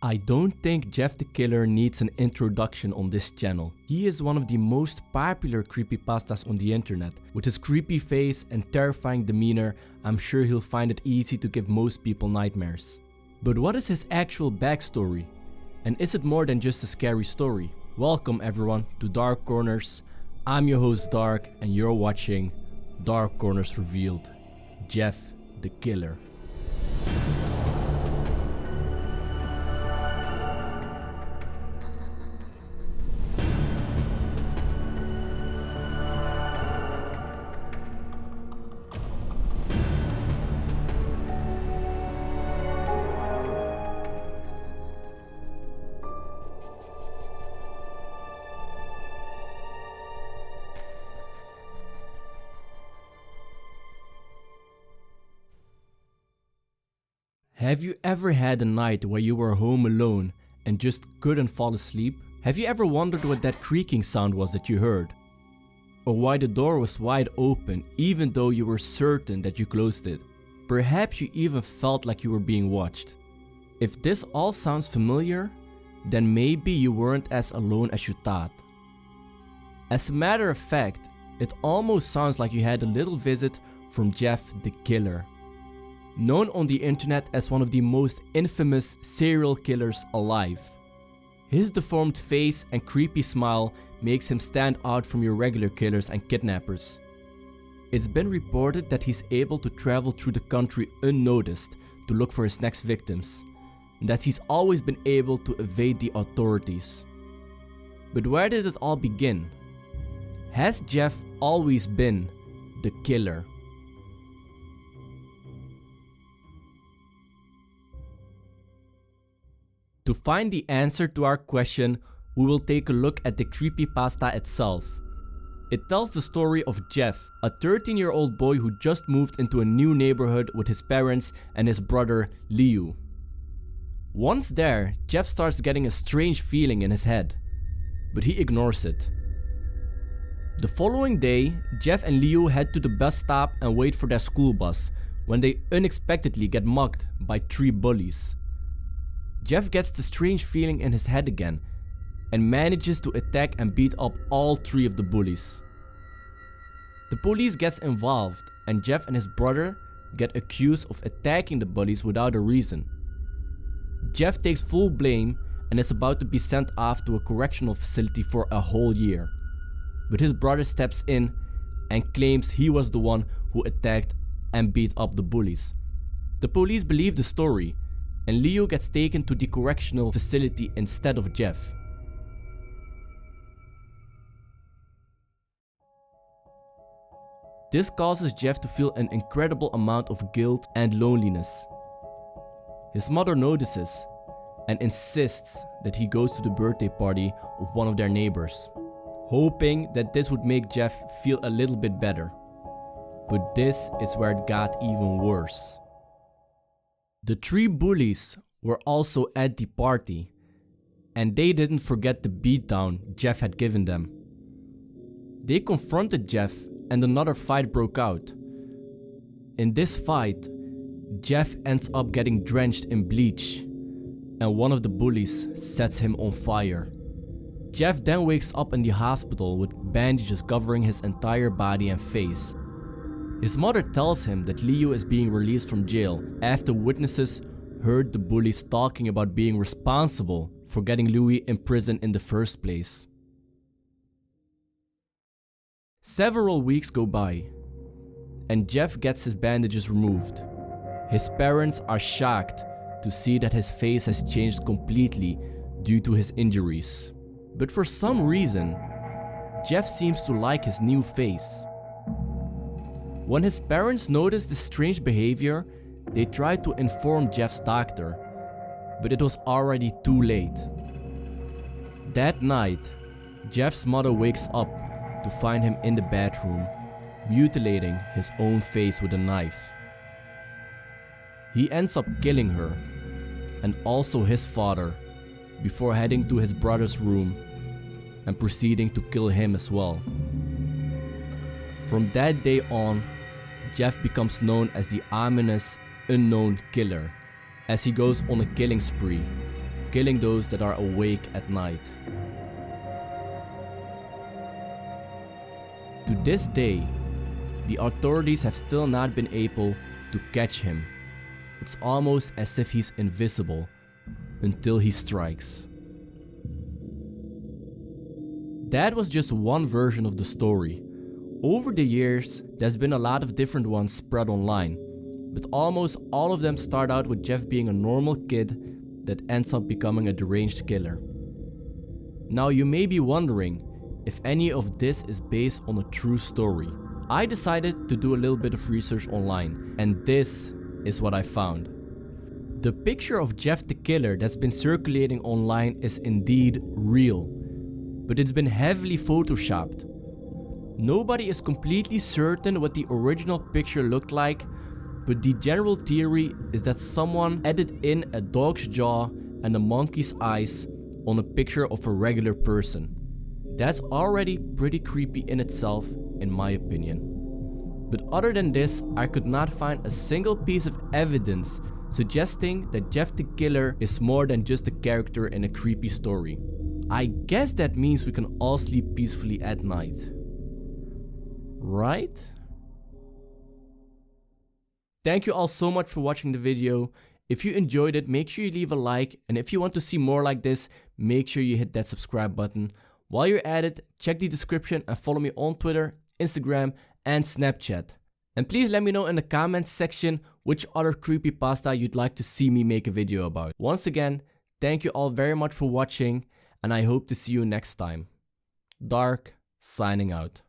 I don't think Jeff the Killer needs an introduction on this channel. He is one of the most popular creepypastas on the internet. With his creepy face and terrifying demeanor, I'm sure he'll find it easy to give most people nightmares. But what is his actual backstory? And is it more than just a scary story? Welcome everyone to Dark Corners. I'm your host Dark and you're watching Dark Corners Revealed. Jeff the Killer. Have you ever had a night where you were home alone and just couldn't fall asleep? Have you ever wondered what that creaking sound was that you heard? Or why the door was wide open even though you were certain that you closed it? Perhaps you even felt like you were being watched. If this all sounds familiar, then maybe you weren't as alone as you thought. As a matter of fact, it almost sounds like you had a little visit from Jeff the Killer. Known on the internet as one of the most infamous serial killers alive. His deformed face and creepy smile makes him stand out from your regular killers and kidnappers. It's been reported that he's able to travel through the country unnoticed to look for his next victims, and that he's always been able to evade the authorities. But where did it all begin? Has Jeff always been the killer? To find the answer to our question, we will take a look at the creepypasta itself. It tells the story of Jeff, a 13-year-old boy who just moved into a new neighborhood with his parents and his brother Liu. Once there, Jeff starts getting a strange feeling in his head, but he ignores it. The following day, Jeff and Liu head to the bus stop and wait for their school bus when they unexpectedly get mugged by 3 bullies. Jeff gets the strange feeling in his head again and manages to attack and beat up all 3 of the bullies. The police gets involved and Jeff and his brother get accused of attacking the bullies without a reason. Jeff takes full blame and is about to be sent off to a correctional facility for a whole year. But his brother steps in and claims he was the one who attacked and beat up the bullies. The police believe the story, and Leo gets taken to the correctional facility instead of Jeff. This causes Jeff to feel an incredible amount of guilt and loneliness. His mother notices and insists that he goes to the birthday party of one of their neighbors, hoping that this would make Jeff feel a little bit better. But this is where it got even worse. The 3 bullies were also at the party, and they didn't forget the beatdown Jeff had given them. They confronted Jeff and another fight broke out. In this fight, Jeff ends up getting drenched in bleach, and one of the bullies sets him on fire. Jeff then wakes up in the hospital with bandages covering his entire body and face. His mother tells him that Leo is being released from jail after witnesses heard the bullies talking about being responsible for getting Louis in prison in the first place. Several weeks go by, and Jeff gets his bandages removed. His parents are shocked to see that his face has changed completely due to his injuries. But for some reason, Jeff seems to like his new face. When his parents noticed this strange behavior, they tried to inform Jeff's doctor, but it was already too late. That night, Jeff's mother wakes up to find him in the bathroom, mutilating his own face with a knife. He ends up killing her, and also his father, before heading to his brother's room and proceeding to kill him as well. From that day on, Jeff becomes known as the ominous, unknown killer, as he goes on a killing spree, killing those that are awake at night. To this day, the authorities have still not been able to catch him. It's almost as if he's invisible until he strikes. That was just one version of the story. Over the years, there's been a lot of different ones spread online, but almost all of them start out with Jeff being a normal kid that ends up becoming a deranged killer. Now you may be wondering if any of this is based on a true story. I decided to do a little bit of research online, and this is what I found. The picture of Jeff the Killer that's been circulating online is indeed real, but it's been heavily photoshopped. Nobody is completely certain what the original picture looked like, but the general theory is that someone edited in a dog's jaw and a monkey's eyes on a picture of a regular person. That's already pretty creepy in itself, in my opinion. But other than this, I could not find a single piece of evidence suggesting that Jeff the Killer is more than just a character in a creepy story. I guess that means we can all sleep peacefully at night. Right? Thank you all so much for watching the video. If you enjoyed it, make sure you leave a like, and if you want to see more like this, make sure you hit that subscribe button. While you're at it, check the description and follow me on Twitter, Instagram, and Snapchat. And please let me know in the comments section which other creepypasta you'd like to see me make a video about. Once again, thank you all very much for watching, and I hope to see you next time. Dark, signing out.